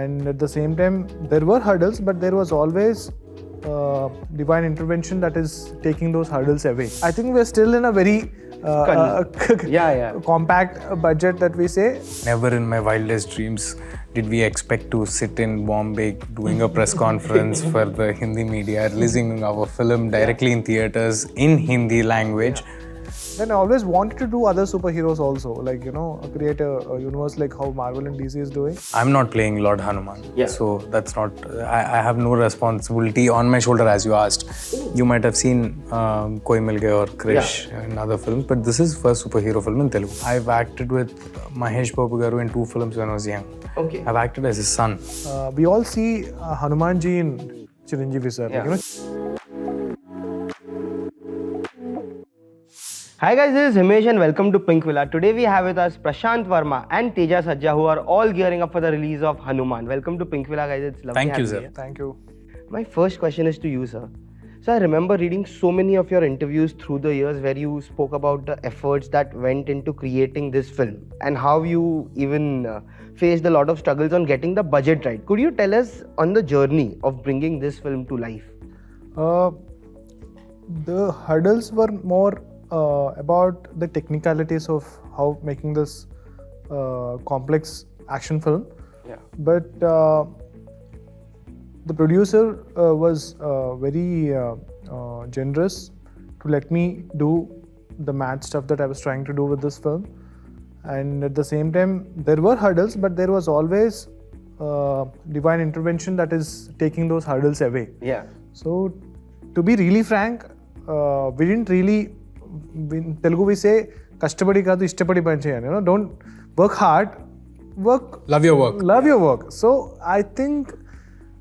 and at the same time there were hurdles, but there was always divine intervention that is taking those hurdles away. I think we're still in a very compact budget that we say. Never in my wildest dreams did we expect to sit in Bombay doing a press conference for the Hindi media, releasing our film directly in theatres in Hindi language. Then I always wanted to do other superheroes also, like, you know, create a universe like how Marvel and DC is doing. I'm not playing Lord Hanuman, so that's not, I have no responsibility on my shoulder as you asked. You might have seen Koi Mil Gaya or Krish in other films, but this is first superhero film in Telugu. I've acted with Mahesh Babu garu in 2 films when I was young. Okay. I've acted as his son. We all see Hanuman ji in Chiranjeevi sir. Yeah. Like, you know. Hi guys, this is Himesh and welcome to Pinkvilla. Today we have with us Prasanth Varma and Teja Sajja, who are all gearing up for the release of Hanuman. Welcome to Pinkvilla, guys. It's lovely. Thank you, sir. Thank you. My first question is to you, sir. So I remember reading so many of your interviews through the years where you spoke about the efforts that went into creating this film and how you even faced a lot of struggles on getting the budget right. Could you tell us on the journey of bringing this film to life? The hurdles were more about the technicalities of how making this complex action film. Yeah. But the producer was very generous to let me do the mad stuff that I was trying to do with this film. And at the same time, there were hurdles, but there was always divine intervention that is taking those hurdles away. Yeah. So, to be really frank, we didn't really, in Telugu we say, kashtapadi kaadu ishtapadi pani cheyali. You know, don't work hard, Love your work. Love your work. So I think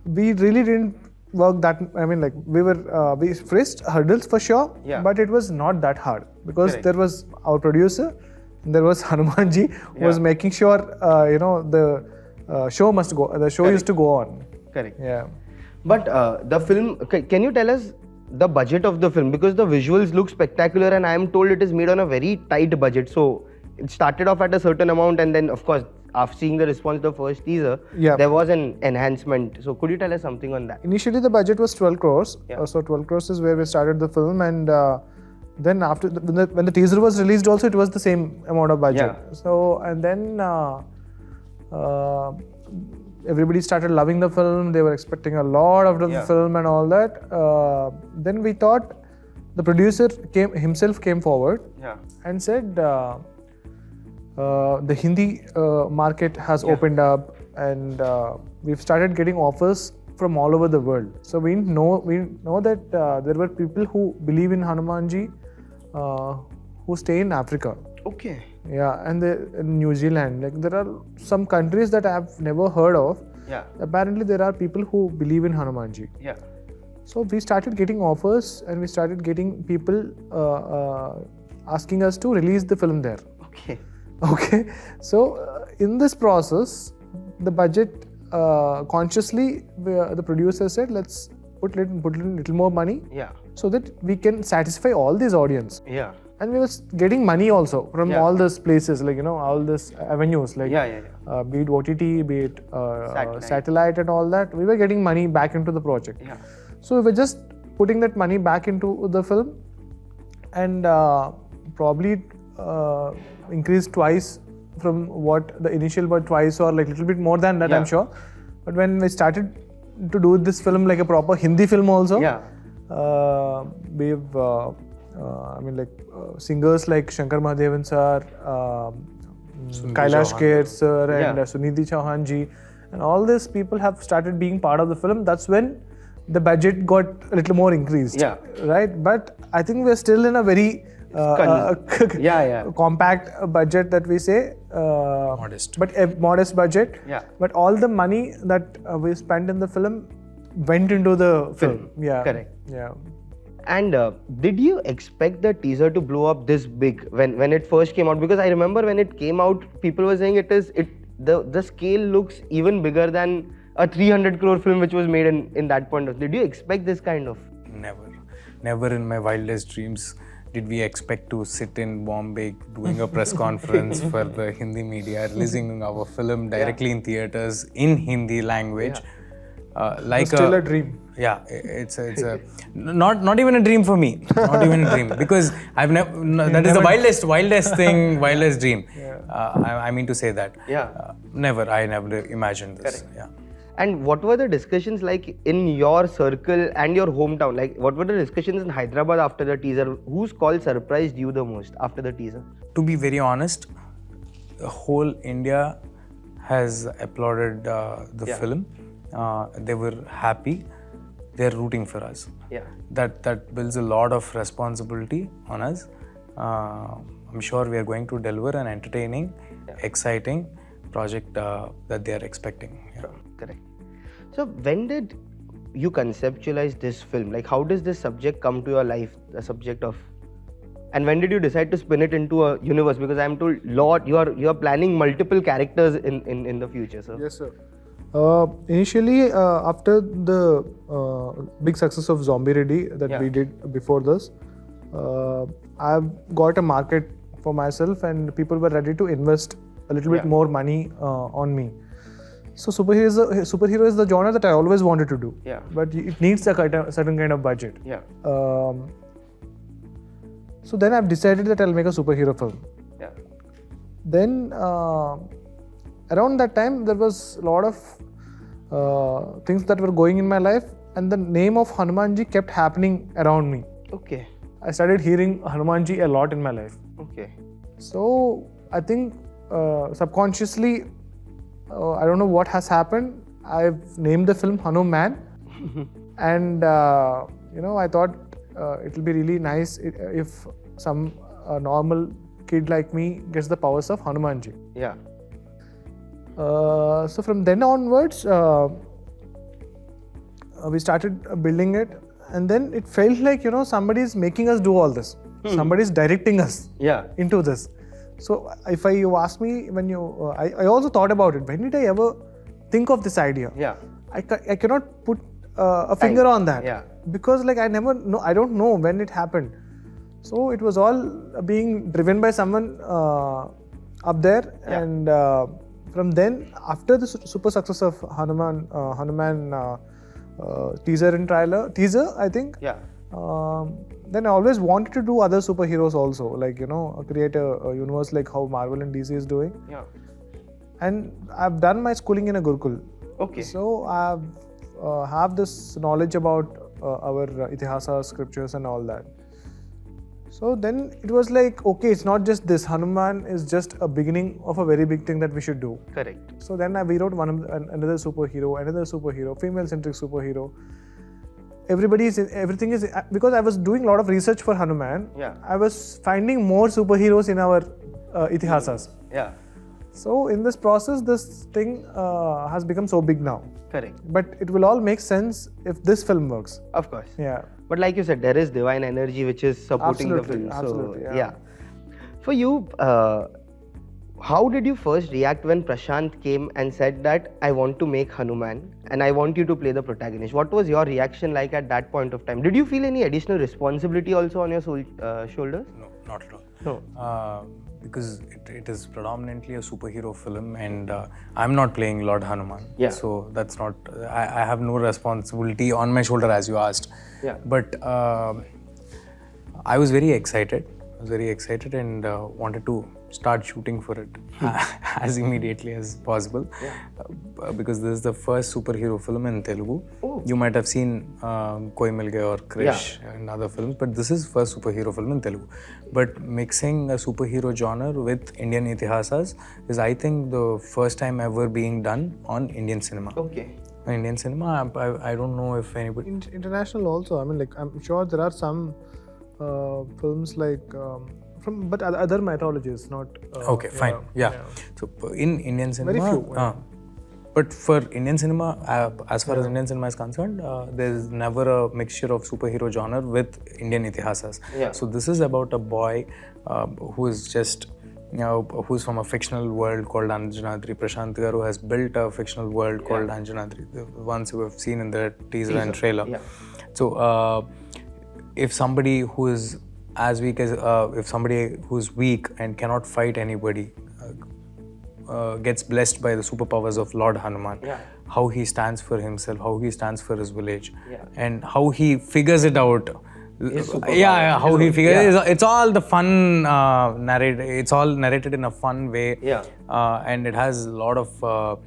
we really didn't work that. I mean, like we faced hurdles for sure, but it was not that hard because there was our producer, and there was Hanumanji who was making sure you know the show must go. The show used to go on. Correct. Yeah. But the film, can you tell us the budget of the film? Because the visuals look spectacular and I am told it is made on a very tight budget. So it started off at a certain amount and then of course after seeing the response to the first teaser, there was an enhancement. So could you tell us something on that? Initially the budget was 12 crores. So 12 crores is where we started the film, and then after when the teaser was released also it was the same amount of budget. So and then everybody started loving the film. They were expecting a lot of the film and all that. Then we thought the producer himself came forward and said the Hindi market has opened up, and we've started getting offers from all over the world. So we know that there were people who believe in Hanumanji who stay in Africa. Okay. Yeah, and in New Zealand, like there are some countries that I have never heard of. Yeah. Apparently there are people who believe in Hanumanji. Yeah. So we started getting offers, and we started getting people asking us to release the film there. Okay. Okay. So in this process, the budget consciously the producer said, let's put a little more money. Yeah. So that we can satisfy all these audience. Yeah. And we were getting money also from all these places, like, you know, all these avenues, like be it OTT, be it satellite and all that. We were getting money back into the project. Yeah. So we were just putting that money back into the film, and probably increased twice from what the initial were, twice or like a little bit more than that, I'm sure. But when we started to do this film like a proper Hindi film also, we've I mean, like singers like Shankar Mahadevan sir, Kailash Kher sir, and Sunidhi Chauhan ji, and all these people have started being part of the film. That's when the budget got a little more increased, right? But I think we're still in a very compact budget that we say, Modest. but a modest budget. But all the money that we spent in the film went into the film. Yeah. Correct. Yeah. And did you expect the teaser to blow up this big when it first came out? Because I remember when it came out, people were saying the scale looks even bigger than a 300 crore film which was made in that point of. Did you expect this kind of? Never in my wildest dreams did we expect to sit in Bombay doing a press conference for the Hindi media, releasing our film directly in theaters in Hindi language? Like still a dream. Yeah, it's a not even a dream for me. Not even a dream, because I've never. That is the wildest thing, wildest dream. I mean to say that. Never. I never imagined this. Correct. Yeah. And what were the discussions like in your circle and your hometown? Like, what were the discussions in Hyderabad after the teaser? Whose call surprised you the most after the teaser? To be very honest, the whole India has applauded the film. They were happy. They're rooting for us. Yeah. That builds a lot of responsibility on us. I'm sure we are going to deliver an entertaining, exciting project that they are expecting. Yeah. Correct. So when did you conceptualize this film? Like, how does this subject come to your life, the subject of... And when did you decide to spin it into a universe? Because I'm told, Lord, you are planning multiple characters in the future. So. Yes, sir. Initially, after the big success of Zombie Ready that we did before this, I've got a market for myself and people were ready to invest a little bit more money on me. So superhero is the genre that I always wanted to do. Yeah. But it needs a certain kind of budget. Yeah. So then I've decided that I'll make a superhero film. Yeah. Then around that time there was a lot of things that were going in my life, and the name of Hanumanji kept happening around me. Okay. I started hearing Hanumanji a lot in my life. Okay. So I think subconsciously, I don't know what has happened. I've named the film Hanuman, and I thought it will be really nice if some normal kid like me gets the powers of Hanumanji. Yeah. So from then onwards, we started building it, and then it felt like somebody is making us do all this. Somebody is directing us into this. So if you ask me, when I also thought about it. When did I ever think of this idea? Yeah. I cannot put a finger on that. Yeah. Because I never know. I don't know when it happened. So it was all being driven by someone up there, and from then, after the super success of Hanuman teaser and teaser, I think. Yeah. Then I always wanted to do other superheroes also, like create a universe like how Marvel and DC is doing. Yeah. And I've done my schooling in a Gurukul. Okay. So I have this knowledge about our Itihasa scriptures and all that. So then it was like, okay, it's not just this. Hanuman is just a beginning of a very big thing that we should do. Correct. So then we wrote another superhero, female-centric superhero. Everything is, because I was doing a lot of research for Hanuman. Yeah. I was finding more superheroes in our Itihasas. Yeah. So in this process, this thing has become so big now. Correct. But it will all make sense if this film works. Of course. Yeah. But like you said, there is divine energy which is supporting the film. Absolutely. So, yeah. For you, how did you first react when Prasanth came and said that I want to make Hanuman and I want you to play the protagonist? What was your reaction like at that point of time? Did you feel any additional responsibility also on your shoulders? No, not at all. No. Because it is predominantly a superhero film, and I'm not playing Lord Hanuman. Yeah. So that's not. I have no responsibility on my shoulder, as you asked. Yeah. But I was very excited. And wanted to start shooting for it as immediately as possible. Yeah. Because this is the first superhero film in Telugu. Oh. You might have seen Koi Mil Gaya or Krish and other films, but this is first superhero film in Telugu. But mixing a superhero genre with Indian Itihasas is, I think, the first time ever being done on Indian cinema. Okay. Indian cinema, I don't know if anybody... International also. I mean, like, I'm sure there are some films like but other mythologies, not... okay, fine. Yeah. So in Indian cinema... Very few. But for Indian cinema, as far as Indian cinema is concerned, there's never a mixture of superhero genre with Indian Itihasas. Yeah. So this is about a boy who is just, who's from a fictional world called Anjanadri. Prasanth Garu has built a fictional world called Anjanadri, the ones you have seen in the teaser and trailer. Yeah. So if somebody who is as weak as if somebody who's weak and cannot fight anybody gets blessed by the superpowers of Lord Hanuman, how he stands for himself, how he stands for his village, and how he figures it out. How he figures it's all the fun it's all narrated in a fun way, and it has a lot of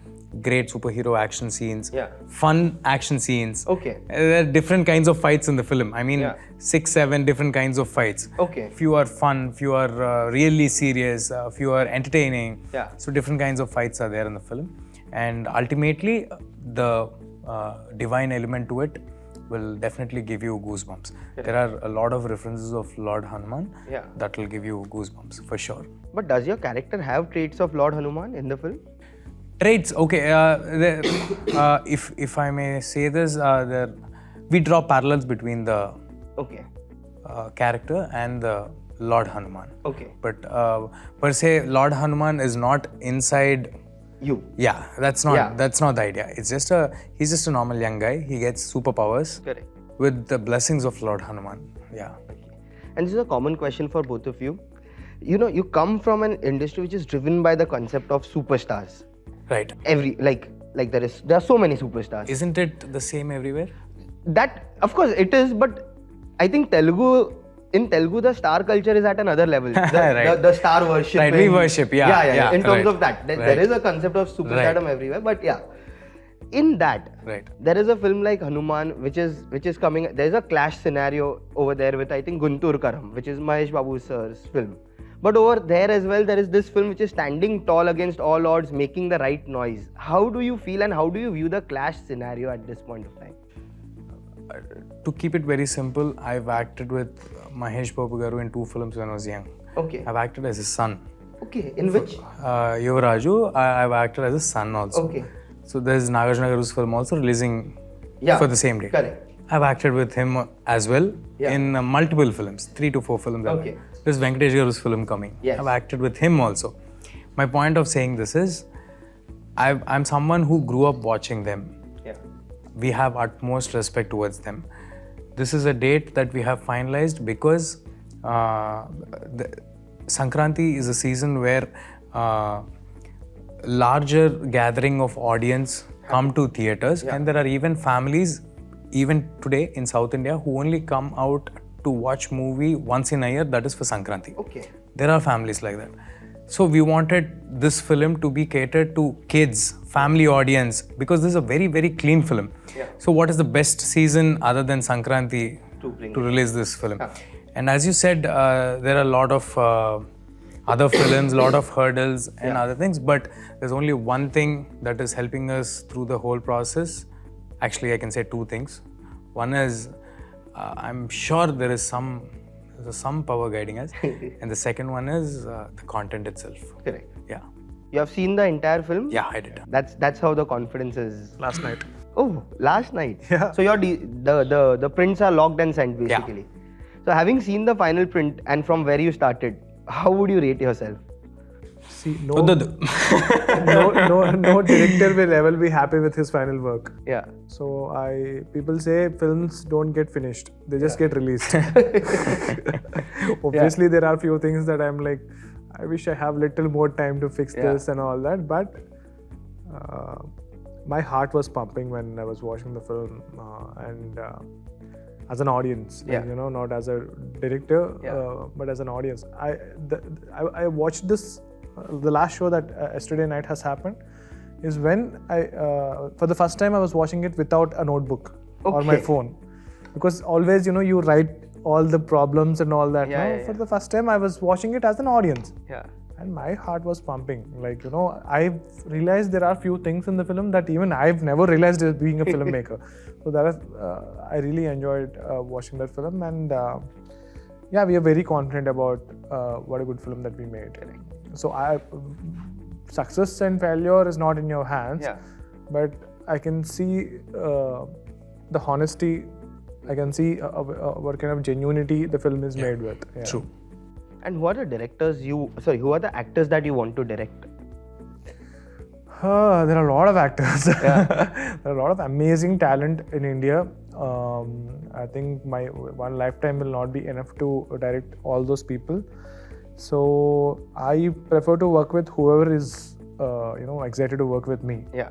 great superhero action scenes, fun action scenes. There are different kinds of fights in the film. I mean, 6-7 different kinds of fights. Few are fun, few are really serious, few are entertaining. So different kinds of fights are there in the film, and ultimately the divine element to it will definitely give you goosebumps. There are a lot of references of Lord Hanuman that will give you goosebumps for sure. But does your character have traits of Lord Hanuman in the film? Traits, okay. If I may say this, we draw parallels between the character and the Lord Hanuman. But per se, Lord Hanuman is not inside you. Yeah, that's not the idea. It's just he's just a normal young guy. He gets superpowers with the blessings of Lord Hanuman. And this is a common question for both of you. You know, you come from an industry which is driven by the concept of superstars. Right. There are so many superstars. Isn't it the same everywhere? That, of course, it is, but I think in Telugu, the star culture is at another level. The star worship. Right, we worship, in terms of that. There is a concept of superstardom everywhere, but in that, there is a film like Hanuman, which is coming. There is a clash scenario over there with, I think, Guntur Kaaram, which is Mahesh Babu sir's film. But over there as well, there is this film which is standing tall against all odds, making the right noise. How do you feel and how do you view the clash scenario at this point of time? To keep it very simple, I've acted with Mahesh Babu garu in 2 films when I was young. I've acted as his son. In which? Yuvaraju, I've acted as his son also. So there's Nagarjuna garu's film also releasing for the same day. Correct. I've acted with him as well in multiple films, 3 to 4 films. There's Venkatesh garu's film coming. I've acted with him also. My point of saying this is, I'm someone who grew up watching them. We have utmost respect towards them. This is a date that we have finalized because Sankranti is a season where larger gathering of audience come to theatres, and there are even families, even today in South India, who only come out to watch movie once in a year, that is for Sankranti. There are families like that. So we wanted this film to be catered to kids, family audience, because this is a very, very clean film. So what is the best season other than Sankranti to release this film? And as you said, there are a lot of other films, a lot of hurdles and other things, but there's only one thing that is helping us through the whole process. Actually, I can say 2 things. One is, I'm sure there is some power guiding us. And the second one is the content itself. Correct. You have seen the entire film? Yeah, I did. That's how the confidence is. Last night. Oh, last night. So the prints are locked and sent basically. So having seen the final print and from where you started, how would you rate yourself? See, no director will ever be happy with his final work. So people say films don't get finished; they just get released. Obviously, there are few things that I'm like, I wish I have little more time to fix this and all that. But my heart was pumping when I was watching the film, and as an audience, not as a director, but as an audience. I watched this. The last show that yesterday night has happened is when for the first time I was watching it without a notebook or my phone, because always you write all the problems and all that. For the first time I was watching it as an audience, and my heart was pumping. I realized there are few things in the film that even I've never realized as being a filmmaker. So that is, I really enjoyed watching that film, and we are very confident about what a good film that we made. So success and failure is not in your hands, but I can see the honesty. I can see what kind of genuinity the film is made with. True. And who are the actors that you want to direct? There are a lot of actors. There are a lot of amazing talent in India. I think my one lifetime will not be enough to direct all those people. So I prefer to work with whoever is, excited to work with me. Yeah.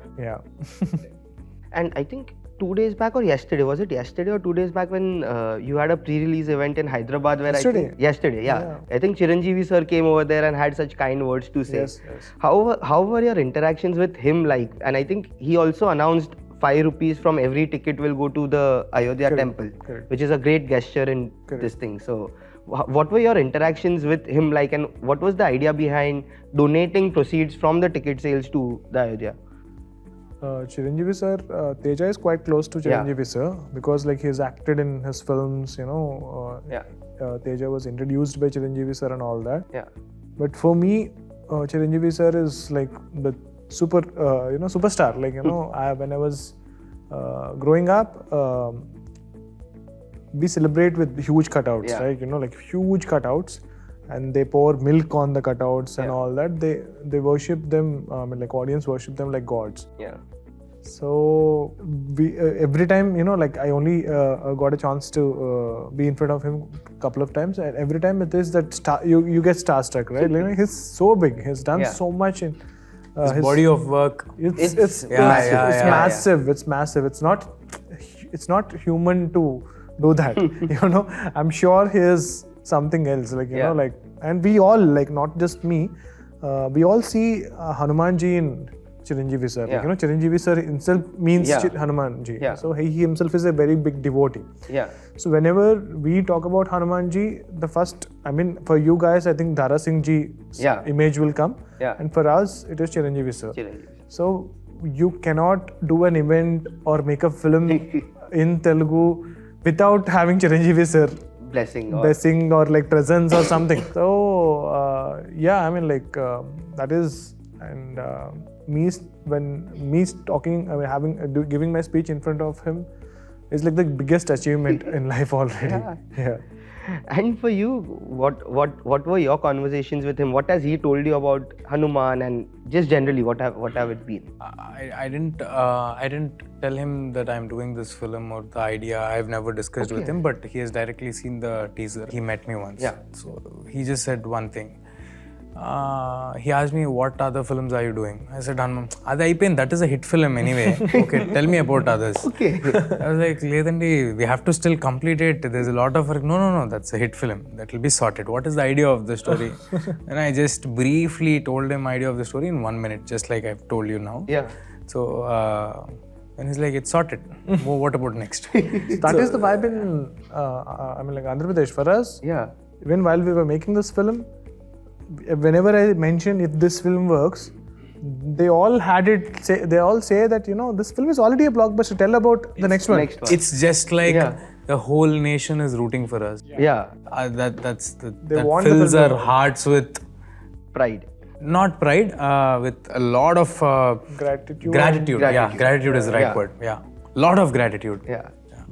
And I think 2 days back or yesterday, was it yesterday or 2 days back when you had a pre-release event in Hyderabad where yesterday, I think Chiranjeevi sir came over there and had such kind words to say. Yes. How were your interactions with him like? And I think he also announced 5 rupees from every ticket will go to the Ayodhya temple, which is a great gesture in this thing. So what were your interactions with him like, and what was the idea behind donating proceeds from the ticket sales to the Ayodhya? Chiranjeevi sir, Teja is quite close to Chiranjeevi sir because like he's acted in his films, Teja was introduced by Chiranjeevi sir and all that. But for me, Chiranjeevi sir is like the superstar. Like, when I was growing up, we celebrate with huge cutouts, right? Like huge cutouts, and they pour milk on the cutouts and all that. They worship them. Audience worship them like gods. So we every time, I only got a chance to be in front of him a couple of times, and every time it is that you get starstruck, right? Like, he's so big. He's done so much in his body of work. It's massive. It's massive. It's not human to do that. I'm sure he is something else. And we all, not just me, we all see Hanumanji in Chiranjeevi sir. Chiranjeevi sir himself means Hanumanji. So he himself is a very big devotee. So whenever we talk about Hanumanji, the first, for you guys, I think Dara Singh ji's image will come. And for us, it is Chiranjeevi sir. So you cannot do an event or make a film in Telugu without having Chiranjeevi sir blessing or like presence or something. So that is, and me talking, giving my speech in front of him is like the biggest achievement in life already. And for you, what were your conversations with him? What has he told you about Hanuman, and just generally what have it been? I didn't tell him that I'm doing this film or the idea. I've never discussed with him, but he has directly seen the teaser. He met me once. So he just said one thing. He asked me, what other films are you doing? I said, Hanuman, that is a hit film anyway. Okay, tell me about others. I was like, Ledandi, we have to still complete it. There's a lot of work. No, that's a hit film. That will be sorted. What is the idea of the story? And I just briefly told him idea of the story in 1 minute, just like I've told you now. So, and he's like, it's sorted. What about next? That is the vibe in, Andhra Pradesh. For us, even while we were making this film, whenever I mention if this film works, they all say that, this film is already a blockbuster. Tell about the next one. It's just like the whole nation is rooting for us. That fills our hearts with pride. Not pride, with a lot of gratitude. Gratitude is the right word. Lot of gratitude.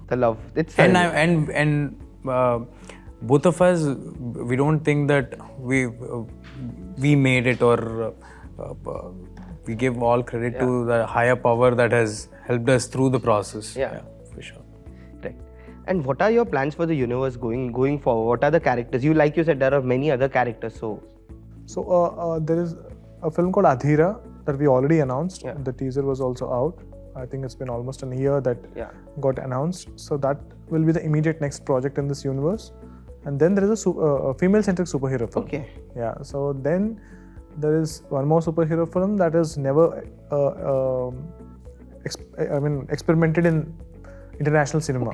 The love. It's and both of us, we don't think that we made it, or we give all credit to the higher power that has helped us through the process. For sure. Right. And what are your plans for the universe going forward? What are the characters? Like you said, there are many other characters. So there is a film called Adhira that we already announced. The teaser was also out. I think it's been almost a year that got announced. So that will be the immediate next project in this universe. And then there is a female-centric superhero film. So then there is one more superhero film that is never experimented in international cinema.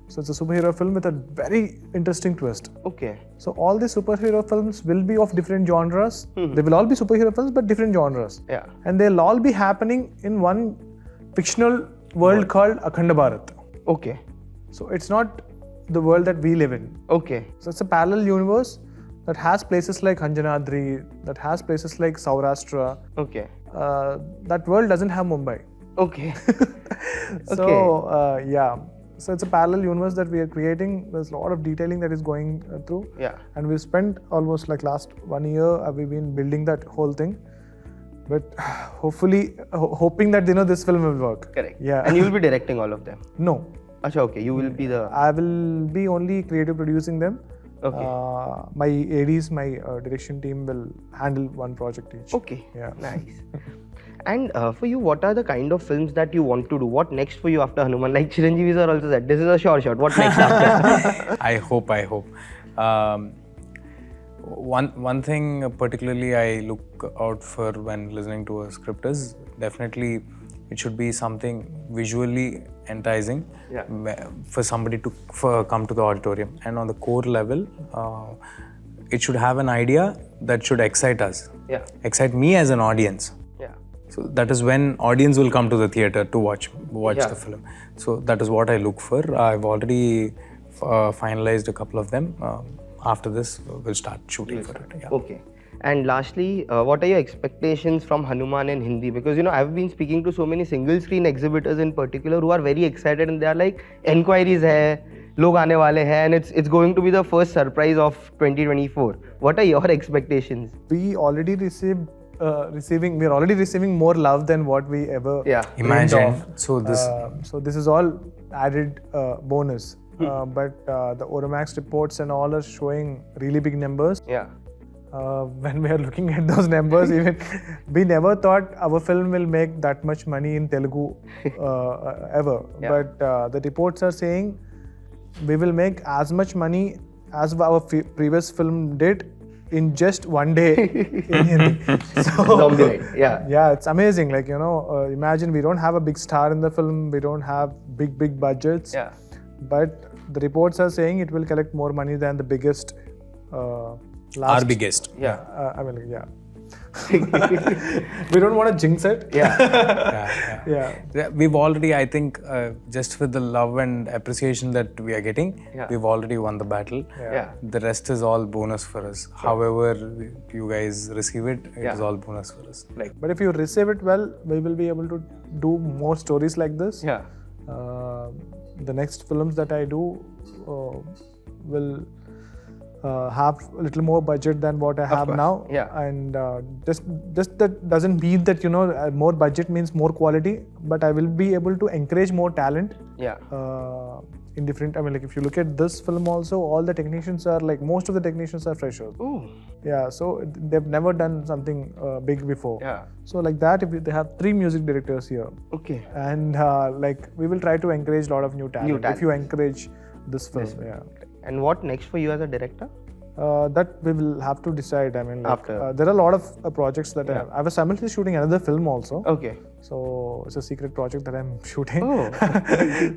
So it's a superhero film with a very interesting twist. So all these superhero films will be of different genres. They will all be superhero films, but different genres. And they'll all be happening in one fictional world called Akhanda Bharat. So it's not the world that we live in. So it's a parallel universe that has places like Anjanadri, that has places like Saurashtra. That world doesn't have Mumbai. So it's a parallel universe that we are creating. There's a lot of detailing that is going through. And we've spent almost like last 1 year, we've been building that whole thing. But hopefully, hoping that this film will work. Correct. Yeah. And you will be directing all of them? No. Acha, okay. You will be the... I will be only creative producing them. Okay. My ADs, my direction team will handle one project each. Okay. Yeah. Nice. And for you, what are the kind of films that you want to do? What next for you after Hanuman? Like Chiranjeevi sir also said, this is a sure shot. What next after? I hope. One thing particularly I look out for when listening to a script is definitely it should be something visually enticing for somebody to come to the auditorium. And on the core level, it should have an idea that should excite us, excite me as an audience. So that is when audience will come to the theatre to watch the film. So that is what I look for. I've already finalized a couple of them. After this, we'll start shooting for it. Yeah. Okay. And lastly, what are your expectations from Hanuman in Hindi? Because I've been speaking to so many single screen exhibitors in particular who are very excited and they are like, enquiries hai, log aane wale hai, and it's going to be the first surprise of 2024. What are your expectations? We already we're already receiving more love than what we ever imagine. So this is all added bonus. But the Oromax reports and all are showing really big numbers. When we are looking at those numbers, even we never thought our film will make that much money in Telugu ever. But the reports are saying we will make as much money as our previous film did in just one day in Hindi. So, yeah, it's amazing. Like, imagine we don't have a big star in the film, we don't have big budgets. But the reports are saying it will collect more money than the biggest. Our biggest. We don't want to jinx it. We've already, I think, just with the love and appreciation that we are getting, we've already won the battle. The rest is all bonus for us. However you guys receive it, it is all bonus for us. But if you receive it well, we will be able to do more stories like this. The next films that I do will have a little more budget than what I have now. And just that doesn't mean that more budget means more quality, but I will be able to encourage more talent. In different, if you look at this film also, all the technicians are most of the technicians are freshers. So they've never done something big before. So like that, if they have 3 music directors here. And we will try to encourage a lot of new talent. If you encourage this film. And what next for you as a director? That we will have to decide. After. There are a lot of projects that I was simultaneously shooting another film also. So it's a secret project that I'm shooting.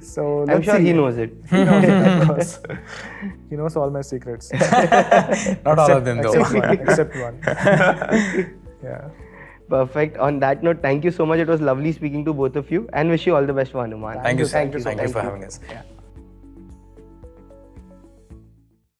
So I'm sure he knows it. He knows it, of course. He knows all my secrets. Not all of them though. Except one. Perfect. On that note, thank you so much. It was lovely speaking to both of you and wish you all the best for Hanuman. Thank you for having us.